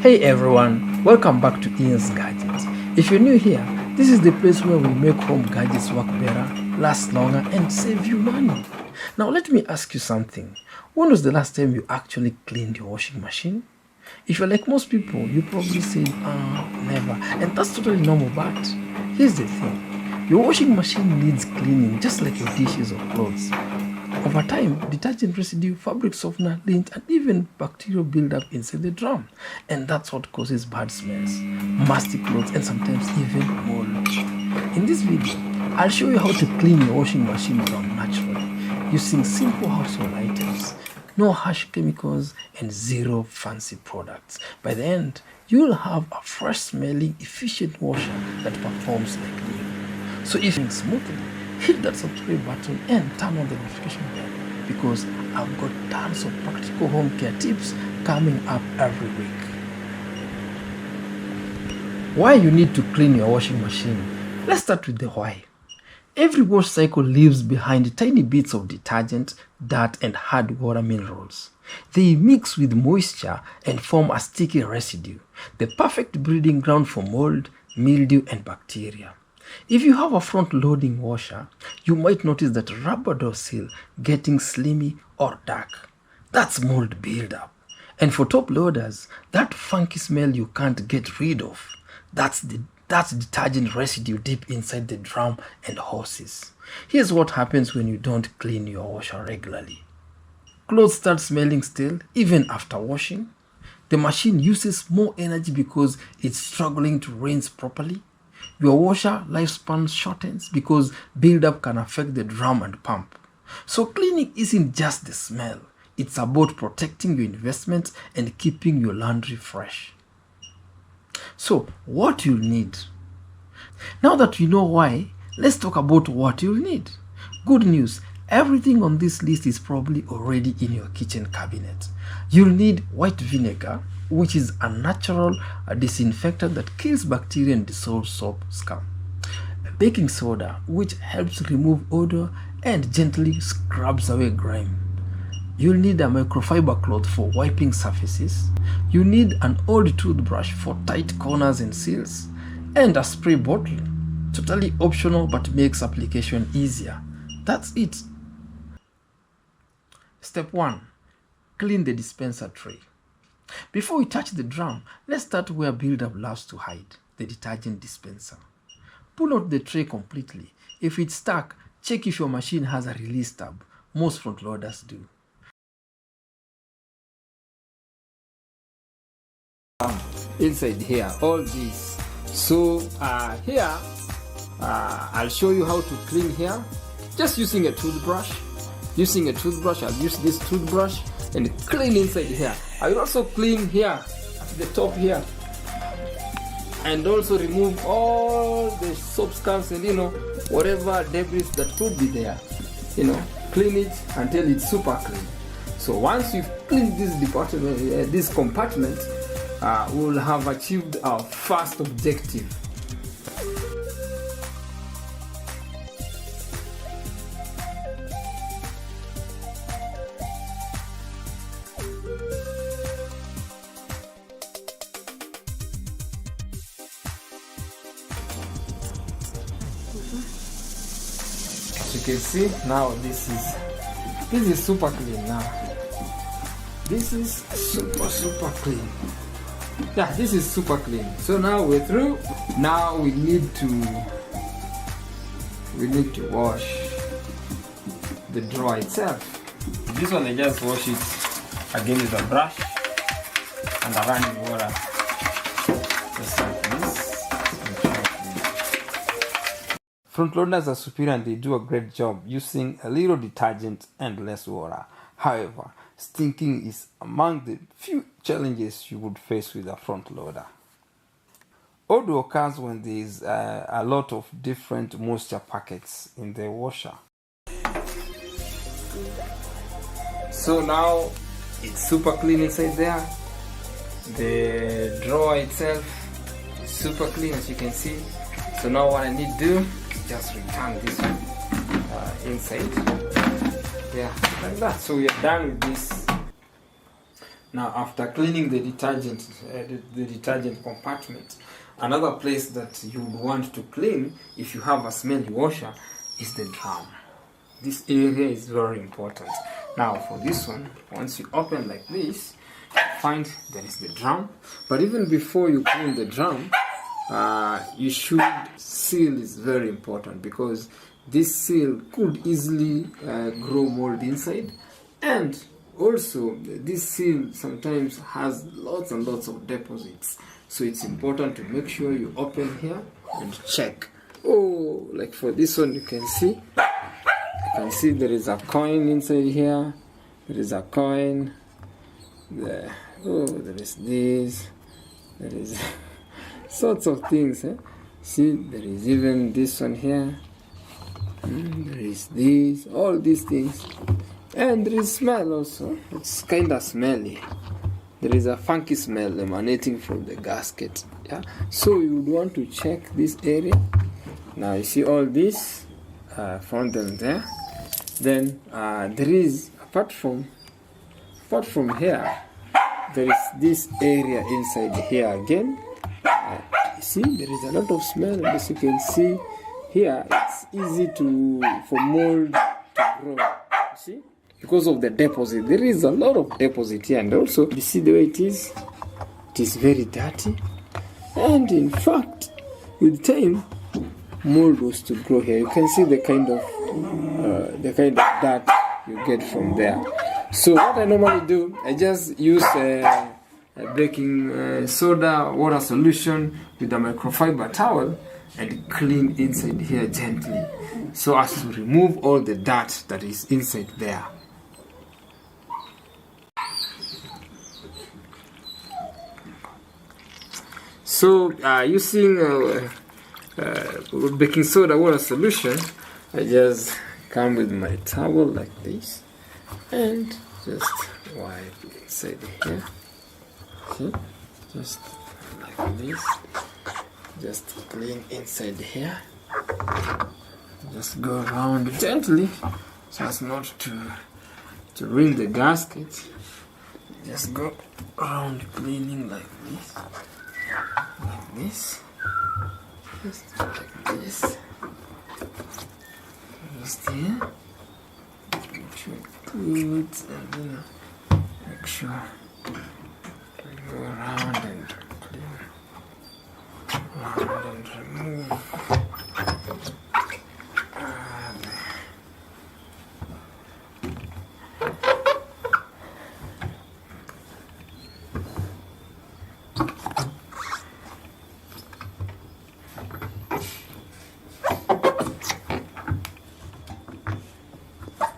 Hey everyone, welcome back to Ian's Gadgets. If you're new here, this is the place where we make home gadgets work better, last longer, and save you money. Now let me ask you something. When was the last time you actually cleaned your washing machine? If you're like most people, you probably say, never. And that's totally normal, but here's the thing. Your washing machine needs cleaning just like your dishes or clothes. Over time, detergent residue, fabric softener, lint, and even bacterial build up inside the drum. And that's what causes bad smells, musty clothes, and sometimes even mold. In this video, I'll show you how to clean your washing machine drum naturally, using simple household items, no harsh chemicals, and zero fancy products. By the end, you'll have a fresh smelling, efficient washer that performs like new. So if it's smoothly, hit that subscribe button and turn on the notification bell because I've got tons of practical home care tips coming up every week. Why you need to clean your washing machine? Let's start with the why. Every wash cycle leaves behind tiny bits of detergent, dirt, and hard water minerals. They mix with moisture and form a sticky residue, the perfect breeding ground for mold, mildew, and bacteria. If you have a front-loading washer, you might notice that rubber door seal getting slimy or dark. That's mold buildup. And for top loaders, that funky smell you can't get rid of. That's detergent residue deep inside the drum and hoses. Here's what happens when you don't clean your washer regularly. Clothes start smelling stale even after washing. The machine uses more energy because it's struggling to rinse properly. Your washer lifespan shortens because buildup can affect the drum and pump. So cleaning isn't just the smell. It's about protecting your investment and keeping your laundry fresh. So what you'll need. Now that you know why, let's talk about what you'll need. Good news, everything on this list is probably already in your kitchen cabinet. You'll need white vinegar, which is a natural disinfectant that kills bacteria and dissolves soap scum. Baking soda, which helps remove odor and gently scrubs away grime. You'll need a microfiber cloth for wiping surfaces. You need an old toothbrush for tight corners and seals. And a spray bottle. Totally optional but makes application easier. That's it. Step 1. Clean the dispenser tray. Before we touch the drum, let's start where buildup loves to hide, the detergent dispenser. Pull out the tray completely. If it's stuck, check if your machine has a release tab. Most front loaders do. Inside here, all this. So here, I'll show you how to clean here. Just using a toothbrush. I'll use this toothbrush and clean inside here. I will also clean here at the top here and also remove all the soap scums and whatever debris that could be there. Clean it until it's super clean. So once you've cleaned this compartment, we'll have achieved our first objective. As you can see, now this is super clean now. This is super clean. Yeah, this is super clean. So now we're through. Now we need to wash the drawer itself. This one I just wash it again with a brush and a running water. Just like this. Front loaders are superior and they do a great job using a little detergent and less water. However, stinking is among the few challenges you would face with a front loader. Odor occurs when there is a lot of different moisture packets in the washer. So now it's super clean inside there. The drawer itself is super clean, as you can see. So now what I need to do is just return this one inside. Yeah, like that. So we are done with this. Now, after cleaning the detergent, the detergent compartment, another place that you would want to clean if you have a smelly washer is the drum. This area is very important. Now, for this one, once you open like this, find there is the drum. But even before you clean the drum, you should seal is very important, because this seal could easily grow mold inside, and also this seal sometimes has lots and lots of deposits, so it's important to make sure you open here and check. Oh, like for this one, you can see there is a coin inside here. There is a coin there. Oh, there is this, there is sorts of things, eh? See, there is even this one here, there is this, all these things, and there is smell also. It's kind of smelly. There is a funky smell emanating from the gasket, yeah? So you would want to check this area. Now you see all this from them there. Then there is, apart from here, there is this area inside here again. See, there is a lot of smell, and as you can see here, it's easy for mold to grow. See, because of the deposit, there is a lot of deposit here, and also you see the way it is very dirty, and in fact, with time, mold was to grow here. You can see the kind of dirt you get from there. So what I normally do, I just use a baking soda water solution with a microfiber towel and clean inside here gently, so as to remove all the dirt that is inside there. So using baking soda water solution, I just come with my towel like this and just wipe inside here. See? Just like this. Just clean inside here. Just go around gently so as not to ruin the gasket. Just go around cleaning like this. Like this. Just like this. Just here. Make sure you clean it, and then make sure you go around and clean. Around and remove.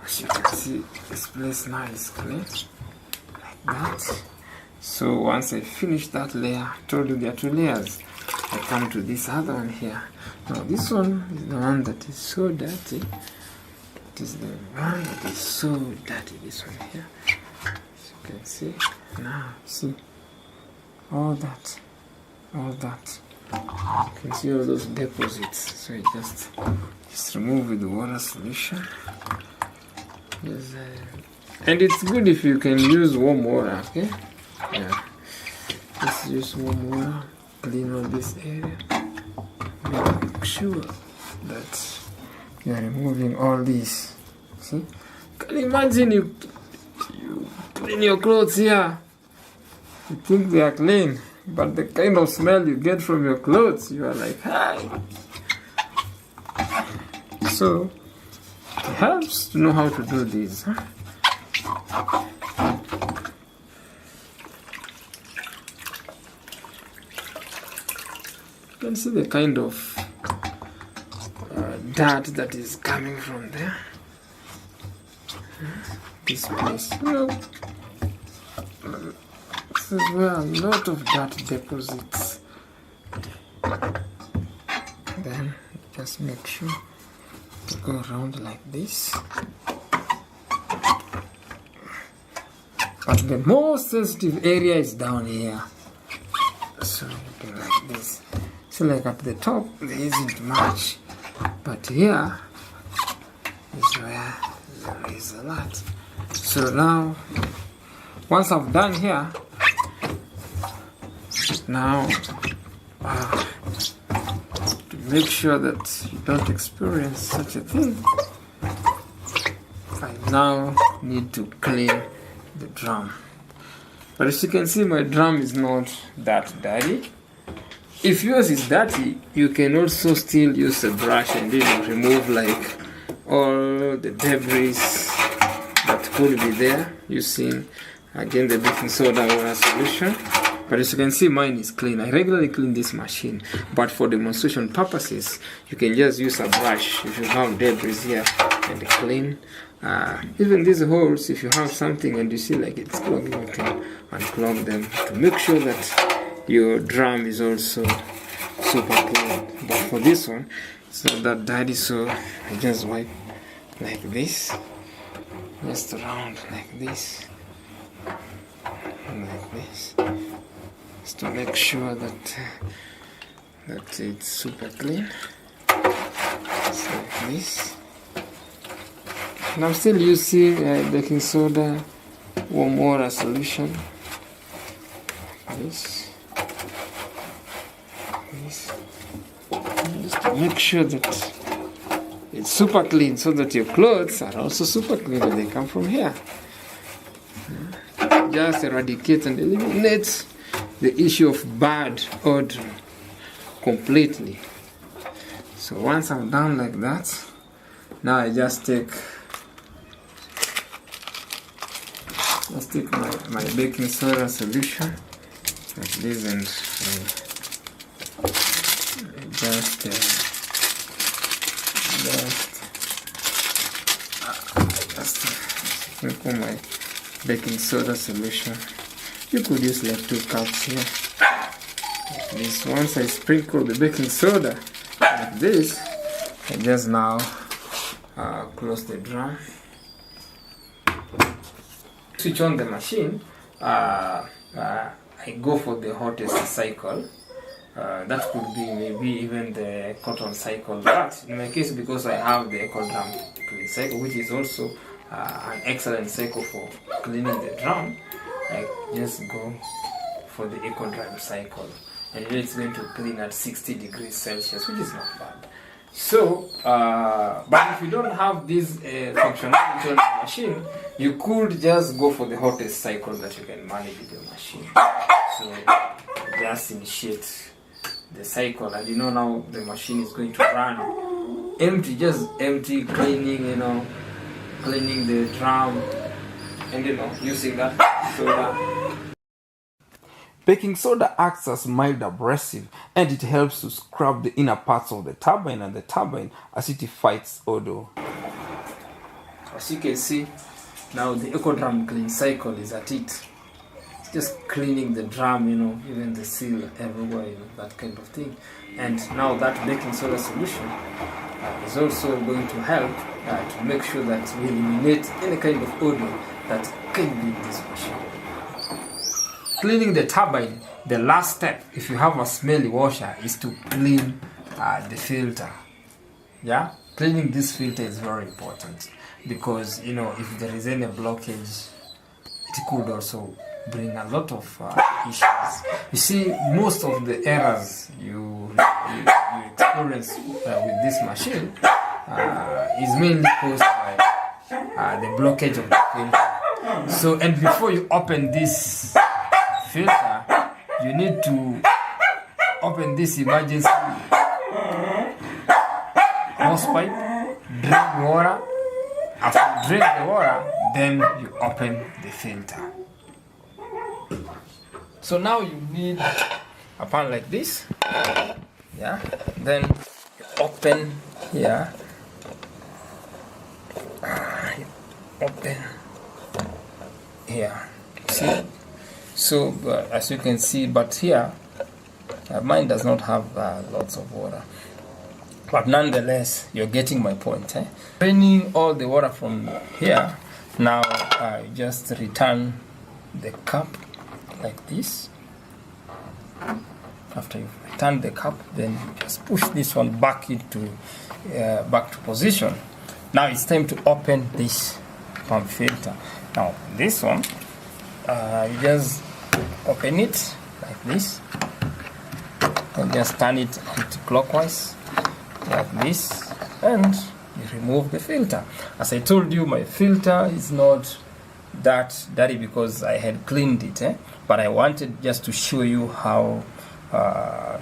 As you can see, this place now is clean, like that. So once I finish that layer, I told you there are two layers, I come to this other one here. Now this one is the one that is so dirty. It is the one that is so dirty, this one here. As you can see, now see, all that. You can see all those deposits. So you just remove with the water solution. Yes, and it's good if you can use warm water, okay? Yeah. Just use warm water, clean all this area. Make sure that you are removing all this. See? Can you imagine you clean your clothes here? You think they are clean, but the kind of smell you get from your clothes, you are like, hi. So it helps to know how to do this. Huh? You can see the kind of dirt that is coming from there. This place. Well, this is where a lot of dirt deposits. Then just make sure to go around like this. But the most sensitive area is down here. So you do like this. So like at the top there isn't much, but here is where there is a lot. So now once I've done here, now to make sure that you don't experience such a thing, I now need to clean the drum. But as you can see, my drum is not that dirty. If yours is dirty, you can also still use a brush and remove like all the debris that could be there using again the baking soda or a solution. But as you can see, mine is clean. I regularly clean this machine, but for demonstration purposes, you can just use a brush if you have debris here and clean. Even these holes, if you have something and you see like it's clogging, you can unclog them to make sure that your drum is also super clean. But for this one, it's not that dirty, so I just wipe like this, just around like this, just to make sure that it's super clean. Just like this. And I'm still using baking soda, warm water solution. This. Just to make sure that it's super clean, so that your clothes are also super clean when they come from here. Just eradicate and eliminate the issue of bad odor completely. So once I'm done like that, now I just take my baking soda solution like this and just sprinkle my baking soda solution. You could use like 2 cups here. Like this. Once I sprinkle the baking soda like this, I just now close the drum. Switch on the machine. I go for the hottest cycle. That could be maybe even the cotton cycle, but in my case, because I have the eco drum clean cycle, which is also an excellent cycle for cleaning the drum, I just go for the eco drum cycle, and it's going to clean at 60 degrees Celsius, which is not bad. So, but if you don't have this functionality on the machine, you could just go for the hottest cycle that you can manage with your machine. So, just initiate the cycle, and now the machine is going to run empty, just empty, cleaning, cleaning the drum, and using that soda. Baking soda acts as mild abrasive, and it helps to scrub the inner parts of the turbine, and the turbine as it fights odor. As you can see, now the eco drum clean cycle is at it. It's just cleaning the drum, even the seal everywhere, that kind of thing. And now that baking soda solution is also going to help to make sure that we eliminate any kind of odor that can be in this machine. Cleaning the turbine, the last step, if you have a smelly washer, is to clean the filter. Yeah, cleaning this filter is very important, because if there is any blockage, it could also bring a lot of issues. You see, most of the errors you experience with this machine is mainly caused by the blockage of the filter. So, and before you open this filter, you need to open this emergency hose pipe, drain water. After you drain the water, then you open the filter. So now you need a pan like this, yeah. Then you open here, you open here. See? So as you can see, but here mine does not have lots of water, but nonetheless you're getting my point. Draining all the water from here, now just return the cup like this. After you've returned the cup, then you just push this one back into back to position. Now it's time to open this pump filter. Now this one, you just open it like this and just turn it anti-clockwise like this, and you remove the filter. As I told you, my filter is not that dirty because I had cleaned it, but I wanted just to show you how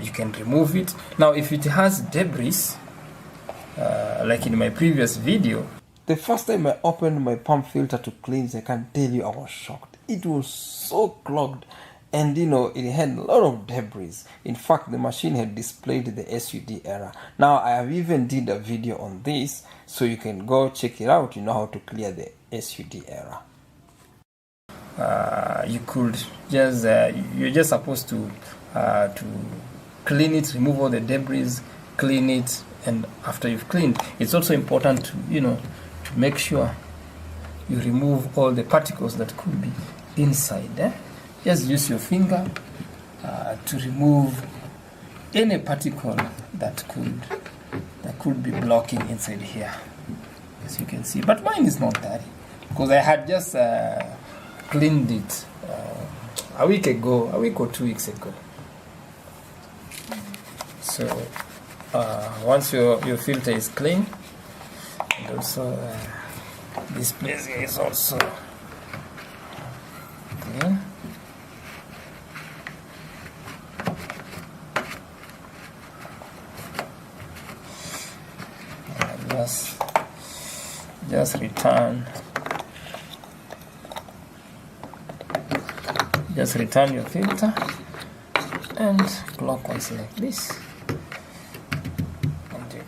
you can remove it. Now if it has debris, like in my previous video, the first time I opened my pump filter to clean it, I can tell you I was shocked. It was so clogged, and you know, it had a lot of debris. In fact, the machine had displayed the SUD error. Now I have even did a video on this, so you can go check it out. You know how to clear the SUD error. You could just you're just supposed to clean it, remove all the debris, clean it, and after you've cleaned, it's also important to, you know, to make sure you remove all the particles that could be inside. Just use your finger to remove any particle that could be blocking inside here, as you can see. But mine is not that, because I had just cleaned it a week or 2 weeks ago. So once your filter is clean, and also this place is also clean. Just return your filter and clockwise like this, and you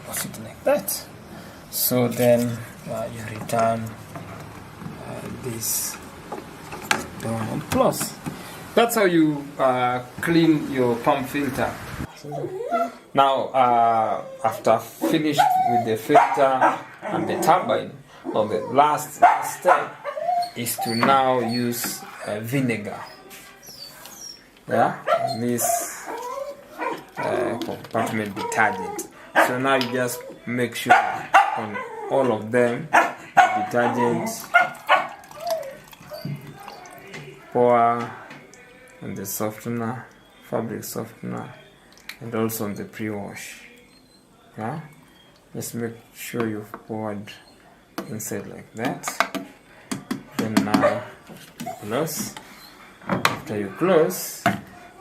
close it like that. So then you return this down and close. That's how you clean your pump filter. Now after finished with the filter and the turbine, well, the last step is to now use vinegar. This compartment detergent. So now you just make sure on all of them the detergent pour on the softener, fabric softener, and also on the pre-wash. Just make sure you've poured inside like that. Then now you close. After you close,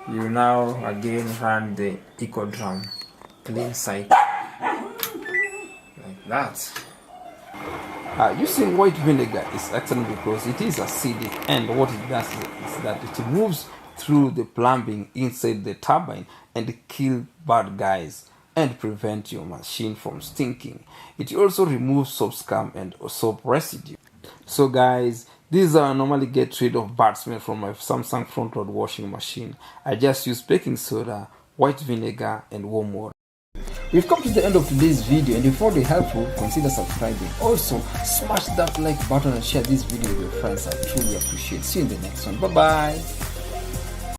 you now again run the eco drum clean cycle like that. Using white vinegar is excellent because it is acidic, and what it does is that it moves through the plumbing inside the turbine and kill bad guys and prevent your machine from stinking. It also removes soap scum and soap residue. So guys, this is how I normally get rid of bad smell from my Samsung front load washing machine. I just use baking soda, white vinegar, and warm water. We've come to the end of today's video, and if you found it helpful, consider subscribing. Also, smash that like button and share this video with your friends. I truly appreciate it. See you in the next one. Bye bye.